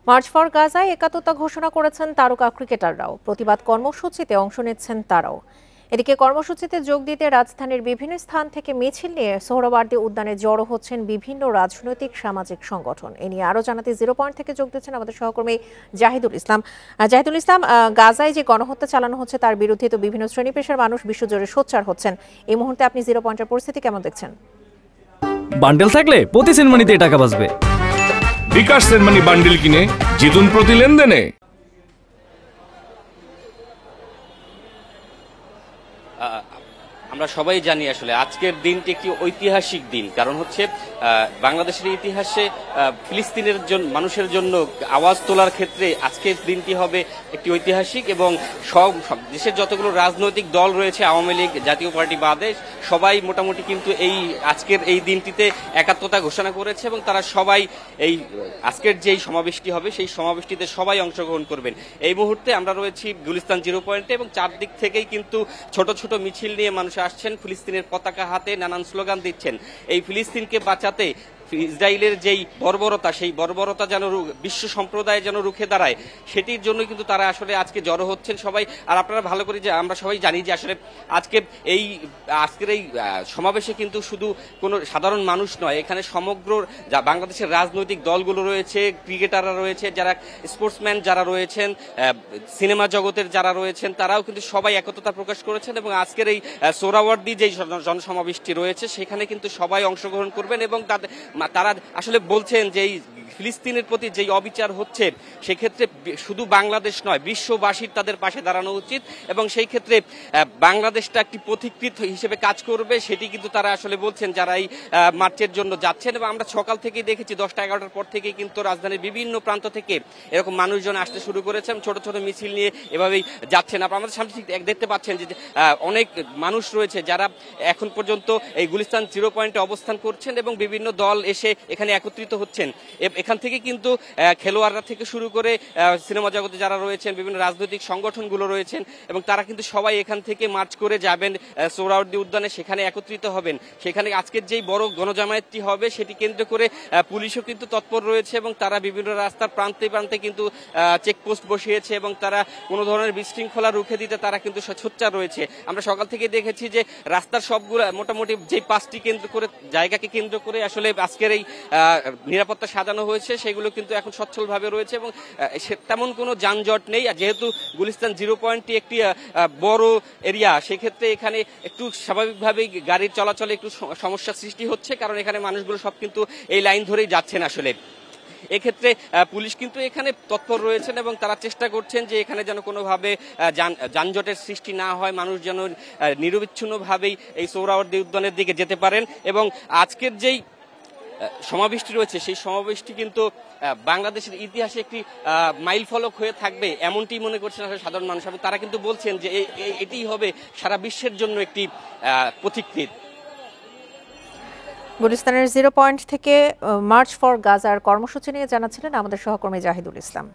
March for গাজায় একাত্মতা ঘোষণা করেছেন তারকা ক্রিকেটাররাও। প্রতিবাদ কর্মসূচিতে অংশ নিচ্ছেন তারাও। এদিকে কর্মসূচিতে যোগ দিতে রাজধানীর বিভিন্ন স্থান থেকে মিছিল নিয়ে সোহরাওয়ার্দী উদ্যানে জড়ো হচ্ছেন বিভিন্ন রাজনৈতিক সামাজিক সংগঠন। এ নিয়ে আরও জানাতে জিরো পয়েন্ট থেকে যোগ দিচ্ছেন আমাদের সহকর্মী জাহিদুল ইসলাম। গাজায় যে গণহত্যা চালানো হচ্ছে তার বিরুদ্ধে তো বিভিন্ন শ্রেণী পেশার মানুষ বিশ্বজুড়ে সোচ্চার হচ্ছেন। এই মুহূর্তে আপনি জিরো পয়েন্টের পরিস্থিতি কেমন দেখছেন? বান্ডেল থাকলে প্রতি সেনমানিতে টাকা বাঁচবে। বিকাশ সেনমানি বান্ডেল কিনে জিতুন প্রতি লেনদেনে। আমরা সবাই জানি আসলে আজকের দিনটি একটি ঐতিহাসিক দিন। কারণ হচ্ছে বাংলাদেশের ইতিহাসে ফিলিস্তিনের মানুষের জন্য আওয়াজ তোলার ক্ষেত্রে আজকের দিনটি হবে একটি ঐতিহাসিক, এবং সব দেশের যতগুলো রাজনৈতিক দল রয়েছে, আওয়ামী লীগ, জাতীয় পার্টি বাদে সবাই মোটামুটি কিন্তু এই আজকের এই দিনটিতে একাত্মতা ঘোষণা করেছে, এবং তারা সবাই এই আজকের যেই সমাবেশটি হবে সেই সমাবেশটিতে সবাই অংশগ্রহণ করবেন। এই মুহূর্তে আমরা রয়েছি গুলিস্তান জিরো পয়েন্টে, এবং চারদিক থেকেই কিন্তু ছোট ছোট মিছিল নিয়ে মানুষ আসছেন, ফিলিস্তিনের পতাকা হাতে নানান স্লোগান দিচ্ছেন। এই ফিলিস্তিনকে বাঁচাতে ইসরায়েলের যেই বর্বরতা, সেই বর্বরতা যেন বিশ্ব সম্প্রদায় যেন রুখে দাঁড়ায়, সেটির জন্য কিন্তু তারা আসলে আজকে জড়ো হচ্ছেন সবাই। আর আপনারা ভালো করে যে আমরা সবাই জানি যে আসলে আজকের এই সমাবেশে কিন্তু শুধু কোনো সাধারণ মানুষ নয়, এখানে সমগ্র বাংলাদেশের রাজনৈতিক দলগুলো রয়েছে, ক্রিকেটাররা রয়েছে, যারা স্পোর্টসম্যান যারা রয়েছেন, সিনেমা জগতের যারা রয়েছেন, তারাও কিন্তু সবাই একতা প্রকাশ করেছেন। এবং আজকের এই সোহরাওয়ার্দী যেই জনসমাবেশটি রয়েছে সেখানে কিন্তু সবাই অংশগ্রহণ করবেন, এবং তারা আসলে বলছেন যে এই ফিলিস্তিনের প্রতি যেই অবিচার হচ্ছে সেক্ষেত্রে শুধু বাংলাদেশ নয়, বিশ্ববাসীর তাদের পাশে দাঁড়ানো উচিত, এবং সেই ক্ষেত্রে বাংলাদেশটা একটি পথিকৃত হিসেবে কাজ করবে, সেটি কিন্তু তারা আসলে বলছেন যারা এই মার্চের জন্য যাচ্ছেন। এবং আমরা সকাল থেকেই দেখেছি 10টা-11টার পর থেকেই কিন্তু রাজধানীর বিভিন্ন প্রান্ত থেকে এরকম মানুষজন আসতে শুরু করেছেন, ছোট ছোট মিছিল নিয়ে এভাবেই যাচ্ছেন। আপনারা আমাদের সামনে ঠিক দেখতে পাচ্ছেন যে অনেক মানুষ রয়েছে যারা এখন পর্যন্ত এই গুলিস্তান জিরো পয়েন্টে অবস্থান করছেন, এবং বিভিন্ন দল এসে এখানে একত্রিত হচ্ছেন। এখান থেকে কিন্তু খেলোয়াড়রা থেকে শুরু করে সিনেমা জগতে যারা রয়েছেন, বিভিন্ন রাজনৈতিক সংগঠনগুলো রয়েছেন, এবং তারা কিন্তু সবাই এখান থেকে মার্চ করে যাবেন সোহরাওয়ার্দী উদ্যানে, সেখানে একত্রিত হবেন। সেখানে আজকের যেই বড় গণজামায়াতটি হবে সেটি কেন্দ্র করে পুলিশও কিন্তু তৎপর রয়েছে, এবং তারা বিভিন্ন রাস্তার প্রান্তে প্রান্তে কিন্তু চেকপোস্ট বসিয়েছে, এবং তারা কোনো ধরনের বিশৃঙ্খলা রুখে দিতে তারা কিন্তু সোচ্চার রয়েছে। আমরা সকাল থেকে দেখেছি যে রাস্তার সবগুলো মোটামুটি যে 5টি কেন্দ্র করে জায়গাকে কেন্দ্র করে আসলে আজকের এই নিরাপত্তা সাজানো হয়েছে, সেগুলো কিন্তু এখন সচ্ছলভাবে রয়েছে, এবং তেমন কোনো যানজট নেই। আর যেহেতু গুলিস্তান জিরো পয়েন্টটি একটি বড় এরিয়া, সেক্ষেত্রে এখানে একটু স্বাভাবিকভাবেই গাড়ির চলাচলে একটু সমস্যার সৃষ্টি হচ্ছে, কারণ এখানে মানুষগুলো সব কিন্তু এই লাইন ধরেই যাচ্ছেন আসলে। এক্ষেত্রে পুলিশ কিন্তু এখানে তৎপর রয়েছেন, এবং তারা চেষ্টা করছেন যে এখানে যেন কোনোভাবে যানজটের সৃষ্টি না হয়, মানুষ যেন নিরবিচ্ছিন্নভাবেই এই সোহরাওয়ার্দী উদ্যানের দিকে যেতে পারেন। এবং আজকের যেই সমাবেশটি রয়েছে সেই সমাবেশটি কিন্তু বাংলাদেশের ইতিহাসে একটি মাইল ফলক হয়ে থাকবে, এমনটি মনে করছেন আসলে সাধারণ মানুষ, এবং তারা কিন্তু বলছেন যে এটিই হবে সারা বিশ্বের জন্য একটি পথিকৃৎ। গুলিস্তানের জিরো পয়েন্ট থেকে মার্চ ফর গাজার কর্মসূচি নিয়ে জানাচ্ছিলেন আমাদের সহকর্মী জাহিদুল ইসলাম।